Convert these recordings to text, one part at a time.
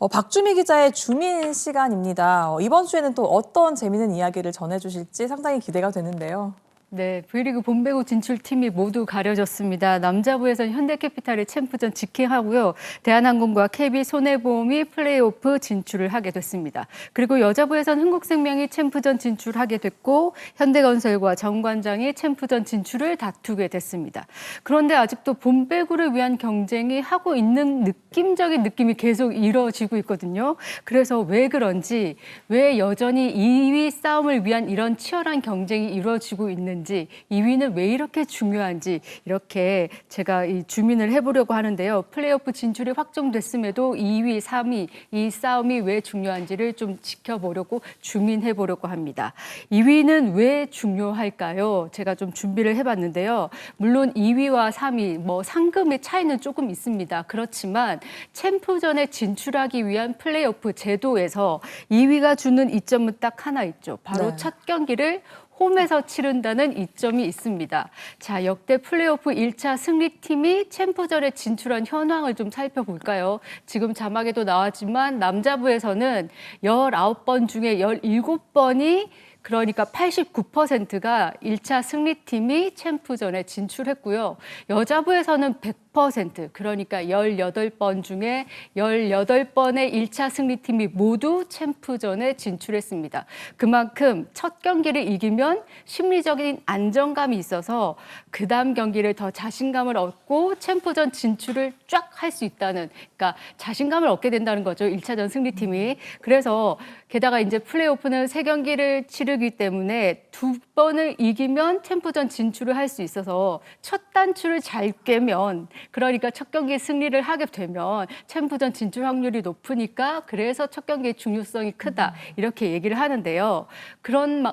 박주미 기자의 주민 시간입니다. 이번 주에는 또 어떤 재미있는 이야기를 전해주실지 상당히 기대가 되는데요. 네, V리그 본배구 진출팀이 모두 가려졌습니다. 남자부에서는 현대캐피탈이 챔프전 직행하고요. 대한항공과 KB 손해보험이 플레이오프 진출을 하게 됐습니다. 그리고 여자부에서는 흥국생명이 챔프전 진출하게 됐고 현대건설과 정관장이 챔프전 진출을 다투게 됐습니다. 그런데 아직도 본배구를 위한 경쟁이 하고 있는 느낌적인 느낌이 계속 이뤄지고 있거든요. 그래서 왜 그런지, 왜 여전히 2위 싸움을 위한 이런 치열한 경쟁이 이루어지고 있는지 2위는 왜 이렇게 중요한지 이렇게 제가 주민을 해보려고 하는데요. 플레이오프 진출이 확정됐음에도 2위, 3위 이 싸움이 왜 중요한지를 좀 지켜보려고 주민해보려고 합니다. 2위는 왜 중요할까요? 제가 좀 준비를 해봤는데요. 물론 2위와 3위 상금의 차이는 조금 있습니다. 그렇지만 챔프전에 진출하기 위한 플레이오프 제도에서 2위가 주는 이점은 딱 하나 있죠. 바로 첫 경기를 홈에서 치른다는 이점이 있습니다. 자, 역대 플레이오프 1차 승리팀이 챔프전에 진출한 현황을 좀 살펴볼까요? 지금 자막에도 나왔지만 남자부에서는 19번 중에 17번이 그러니까 89%가 1차 승리팀이 챔프전에 진출했고요. 여자부에서는 100%, 그러니까 18번 중에 18번의 1차 승리팀이 모두 챔프전에 진출했습니다. 그만큼 첫 경기를 이기면 심리적인 안정감이 있어서 그 다음 경기를 더 자신감을 얻고 챔프전 진출을 쫙 할 수 있다는, 그러니까 자신감을 얻게 된다는 거죠. 1차전 승리팀이. 그래서 게다가 이제 플레이오프는 3경기를 치르기 때문에 2번을 이기면 챔프전 진출을 할 수 있어서 첫 단추를 잘 깨면, 그러니까 첫 경기 승리를 하게 되면 챔프전 진출 확률이 높으니까 그래서 첫 경기의 중요성이 크다 이렇게 얘기를 하는데요. 그런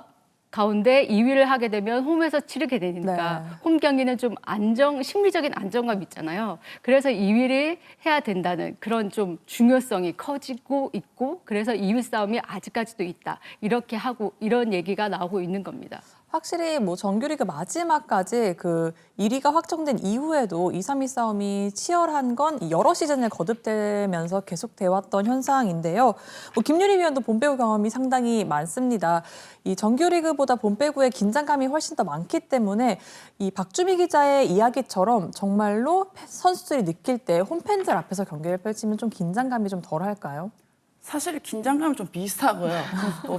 가운데 2위를 하게 되면 홈에서 치르게 되니까 홈 경기는 좀 심리적인 안정감 있잖아요. 그래서 2위를 해야 된다는 그런 좀 중요성이 커지고 있고, 그래서 2위 싸움이 아직까지도 있다. 이렇게 하고 이런 얘기가 나오고 있는 겁니다. 확실히 정규리그 마지막까지 그 1위가 확정된 이후에도 2, 3위 싸움이 치열한 건 여러 시즌을 거듭되면서 계속돼 왔던 현상인데요. 김유리 위원도 본배구 경험이 상당히 많습니다. 이 정규리그보다 본배구의 긴장감이 훨씬 더 많기 때문에 이 박주미 기자의 이야기처럼 정말로 선수들이 느낄 때 홈팬들 앞에서 경기를 펼치면 좀 긴장감이 좀 덜할까요? 사실 긴장감이 좀 비슷하고요.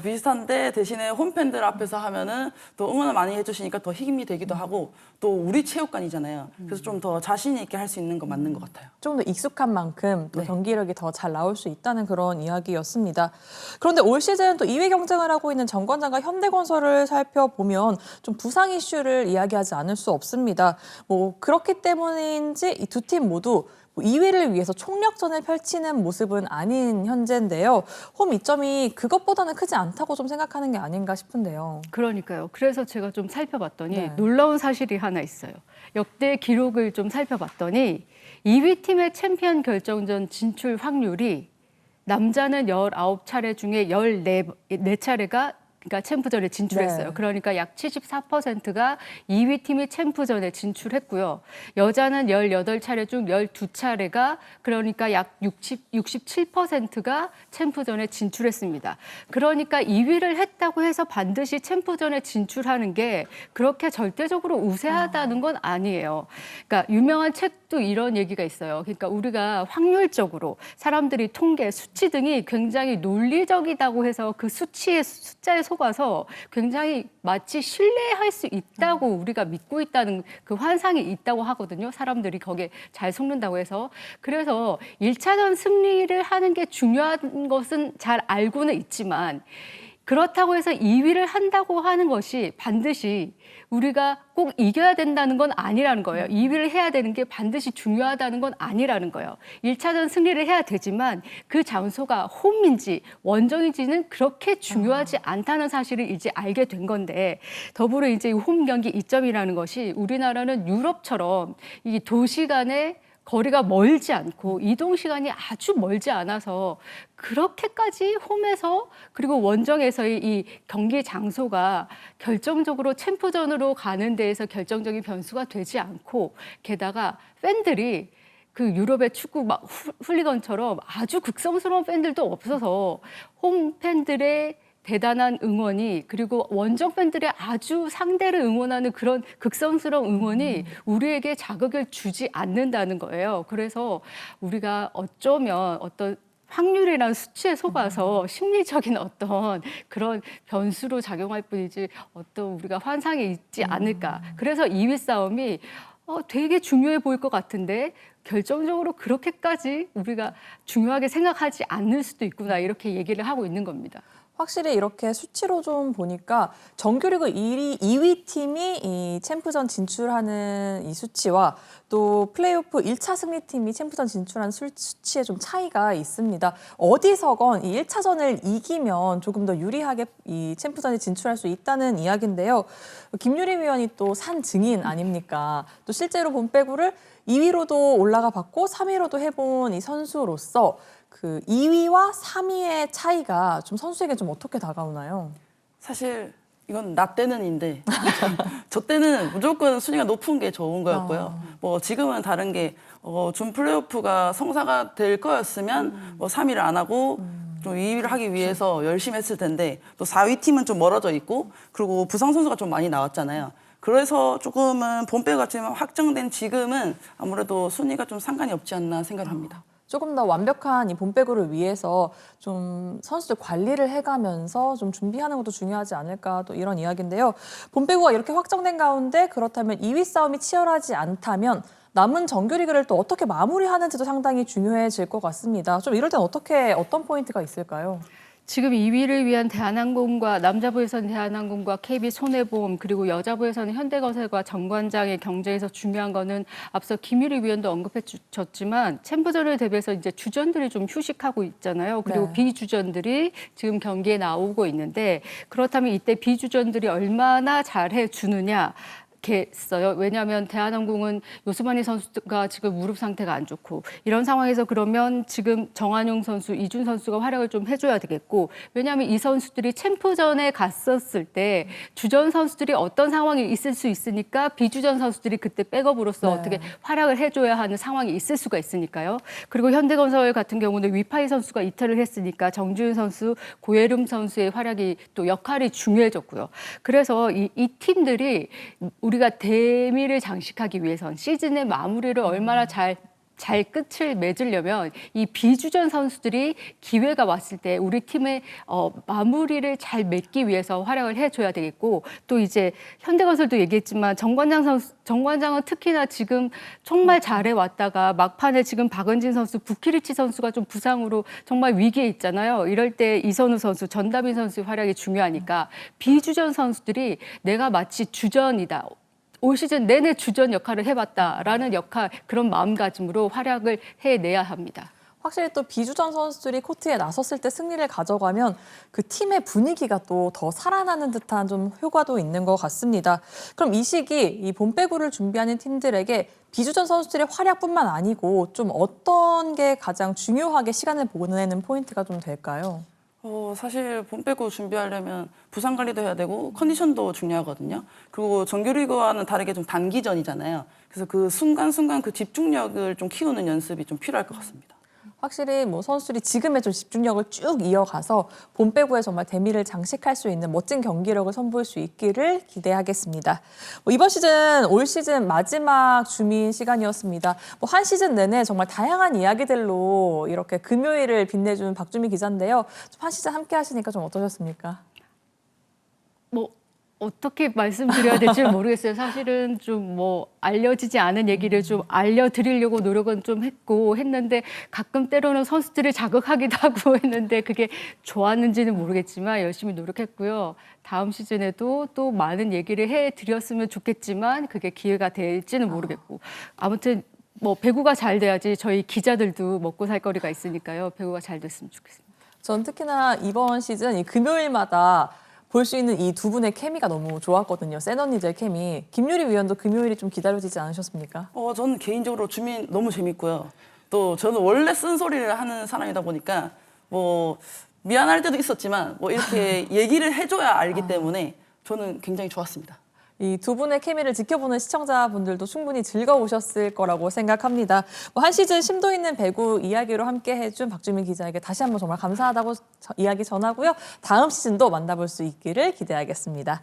비슷한데 대신에 홈팬들 앞에서 하면은 또 응원을 많이 해주시니까 더 힘이 되기도 하고, 또 우리 체육관이잖아요. 그래서 좀 더 자신 있게 할 수 있는 건 맞는 것 같아요. 좀 더 익숙한 만큼 또 경기력이 더 잘 나올 수 있다는 그런 이야기였습니다. 그런데 올 시즌 또 2위 경쟁을 하고 있는 정관장과 현대건설을 살펴보면 좀 부상 이슈를 이야기하지 않을 수 없습니다. 그렇기 때문인지 이 두 팀 모두 2위를 위해서 총력전을 펼치는 모습은 아닌 현재인데요. 홈 이점이 그것보다는 크지 않다고 좀 생각하는 게 아닌가 싶은데요. 그러니까요. 그래서 제가 좀 살펴봤더니 놀라운 사실이 하나 있어요. 역대 기록을 좀 살펴봤더니 2위 팀의 챔피언 결정전 진출 확률이 남자는 19차례 중에 14차례가 그러니까 챔프전에 진출했어요. 그러니까 약 74%가 2위 팀이 챔프전에 진출했고요. 여자는 18차례 중 12차례가 그러니까 약 67%가 챔프전에 진출했습니다. 그러니까 2위를 했다고 해서 반드시 챔프전에 진출하는 게 그렇게 절대적으로 우세하다는 건 아니에요. 그러니까 유명한 책도 이런 얘기가 있어요. 그러니까 우리가 확률적으로 사람들이 통계, 수치 등이 굉장히 논리적이다고 해서 그 숫자에 속아서 굉장히 마치 신뢰할 수 있다고 우리가 믿고 있다는 그 환상이 있다고 하거든요. 사람들이 거기에 잘 속는다고 해서. 그래서 1차전 승리를 하는 게 중요한 것은 잘 알고는 있지만, 그렇다고 해서 2위를 한다고 하는 것이 반드시 우리가 꼭 이겨야 된다는 건 아니라는 거예요. 2위를 해야 되는 게 반드시 중요하다는 건 아니라는 거예요. 1차전 승리를 해야 되지만 그 장소가 홈인지 원정인지는 그렇게 중요하지 않다는 사실을 이제 알게 된 건데, 더불어 이제 홈 경기 이점이라는 것이 우리나라는 유럽처럼 이 도시 간의 거리가 멀지 않고 이동 시간이 아주 멀지 않아서 그렇게까지 홈에서 그리고 원정에서의 이 경기 장소가 결정적으로 챔프전으로 가는 데에서 결정적인 변수가 되지 않고, 게다가 팬들이 그 유럽의 축구 막 훌리건처럼 아주 극성스러운 팬들도 없어서 홈 팬들의 대단한 응원이 그리고 원정 팬들의 아주 상대를 응원하는 그런 극성스러운 응원이 우리에게 자극을 주지 않는다는 거예요. 그래서 우리가 어쩌면 어떤 확률이란 수치에 속아서 심리적인 어떤 그런 변수로 작용할 뿐이지 어떤 우리가 환상이 있지 않을까. 그래서 2위 싸움이 되게 중요해 보일 것 같은데 결정적으로 그렇게까지 우리가 중요하게 생각하지 않을 수도 있구나 이렇게 얘기를 하고 있는 겁니다. 확실히 이렇게 수치로 좀 보니까 정규리그 2위 팀이 이 챔프전 진출하는 이 수치와 또 플레이오프 1차 승리팀이 챔프전 진출하는 수치에 좀 차이가 있습니다. 어디서건 이 1차전을 이기면 조금 더 유리하게 이 챔프전에 진출할 수 있다는 이야기인데요. 김유리 위원이 또 산 증인 아닙니까? 또 실제로 본배구를 2위로도 올라가 봤고 3위로도 해본 이 선수로서 그 2위와 3위의 차이가 좀 선수에게 좀 어떻게 다가오나요? 사실 이건 나 때는인데 저 때는 무조건 순위가 높은 게 좋은 거였고요. 뭐 지금은 다른 게 준 플레이오프가 성사가 될 거였으면 뭐 3위를 안 하고 좀 2위를 하기 위해서 열심히 했을 텐데 또 4위 팀은 좀 멀어져 있고 그리고 부상 선수가 좀 많이 나왔잖아요. 그래서 조금은 본배가 지금 확정된 지금은 아무래도 순위가 좀 상관이 없지 않나 생각을 합니다. 조금 더 완벽한 이 본배구를 위해서 좀 선수들 관리를 해가면서 좀 준비하는 것도 중요하지 않을까 또 이런 이야기인데요. 본배구가 이렇게 확정된 가운데 그렇다면 2위 싸움이 치열하지 않다면 남은 정규리그를 또 어떻게 마무리하는지도 상당히 중요해질 것 같습니다. 좀 이럴 땐 어떤 포인트가 있을까요? 지금 2위를 위한 대한항공과 남자부에서는 대한항공과 KB 손해보험 그리고 여자부에서는 현대건설과 정관장의 경쟁에서 중요한 거는 앞서 김유리 위원도 언급해 주셨지만 챔프전을 대비해서 이제 주전들이 좀 휴식하고 있잖아요. 그리고 네. 비주전들이 지금 경기에 나오고 있는데 그렇다면 이때 비주전들이 얼마나 잘해 주느냐 겠어요. 왜냐하면 대한항공은 요스마니 선수가 지금 무릎 상태가 안 좋고 이런 상황에서 그러면 지금 정한용 선수, 이준 선수가 활약을 좀 해줘야 되겠고 왜냐하면 이 선수들이 챔프전에 갔었을 때 주전 선수들이 어떤 상황이 있을 수 있으니까 비주전 선수들이 그때 백업으로서 네. 어떻게 활약을 해줘야 하는 상황이 있을 수가 있으니까요. 그리고 현대건설 같은 경우는 위파이 선수가 이탈을 했으니까 정지훈 선수, 고예름 선수의 활약이 또 역할이 중요해졌고요. 그래서 이 팀들이 우리가 대미를 장식하기 위해선 시즌의 마무리를 얼마나 잘 끝을 맺으려면 이 비주전 선수들이 기회가 왔을 때 우리 팀의 마무리를 잘 맺기 위해서 활약을 해줘야 되겠고 또 이제 현대건설도 얘기했지만 정관장은 특히나 지금 정말 잘해 왔다가 막판에 지금 박은진 선수, 부키리치 선수가 좀 부상으로 정말 위기에 있잖아요. 이럴 때 이선우 선수, 전다빈 선수의 활약이 중요하니까 비주전 선수들이 내가 마치 주전이다. 올 시즌 내내 주전 역할을 해봤다라는 그런 마음가짐으로 활약을 해내야 합니다. 확실히 또 비주전 선수들이 코트에 나섰을 때 승리를 가져가면 그 팀의 분위기가 또 더 살아나는 듯한 좀 효과도 있는 것 같습니다. 그럼 이 시기 이 본배구를 준비하는 팀들에게 비주전 선수들의 활약뿐만 아니고 좀 어떤 게 가장 중요하게 시간을 보내는 포인트가 좀 될까요? 사실 본배구 준비하려면 부상 관리도 해야 되고 컨디션도 중요하거든요. 그리고 정규리그와는 다르게 좀 단기전이잖아요. 그래서 그 순간순간 그 집중력을 좀 키우는 연습이 좀 필요할 것 같습니다. 확실히 뭐 선수들이 지금의 좀 집중력을 쭉 이어가서 본배구에 정말 대미를 장식할 수 있는 멋진 경기력을 선보일 수 있기를 기대하겠습니다. 이번 시즌, 올 시즌 마지막 주민 시간이었습니다. 한 시즌 내내 정말 다양한 이야기들로 이렇게 금요일을 빛내준 박주민 기자인데요. 좀 한 시즌 함께 하시니까 좀 어떠셨습니까? 어떻게 말씀드려야 될지 모르겠어요. 사실은 좀 알려지지 않은 얘기를 좀 알려드리려고 노력은 좀 했는데 가끔 때로는 선수들을 자극하기도 하고 했는데 그게 좋았는지는 모르겠지만 열심히 노력했고요. 다음 시즌에도 또 많은 얘기를 해드렸으면 좋겠지만 그게 기회가 될지는 모르겠고 아무튼 배구가 잘 돼야지 저희 기자들도 먹고 살 거리가 있으니까요. 배구가 잘 됐으면 좋겠습니다. 전 특히나 이번 시즌 이 금요일마다 볼 수 있는 이 두 분의 케미가 너무 좋았거든요. 센 언니들 케미. 김유리 위원도 금요일이 좀 기다려지지 않으셨습니까? 저는 개인적으로 주민 너무 재밌고요. 또 저는 원래 쓴소리를 하는 사람이다 보니까 미안할 때도 있었지만 이렇게 얘기를 해줘야 알기 때문에 저는 굉장히 좋았습니다. 이 두 분의 케미를 지켜보는 시청자분들도 충분히 즐거우셨을 거라고 생각합니다. 한 시즌 심도 있는 배구 이야기로 함께 해준 박주민 기자에게 다시 한번 정말 감사하다고 이야기 전하고요. 다음 시즌도 만나볼 수 있기를 기대하겠습니다.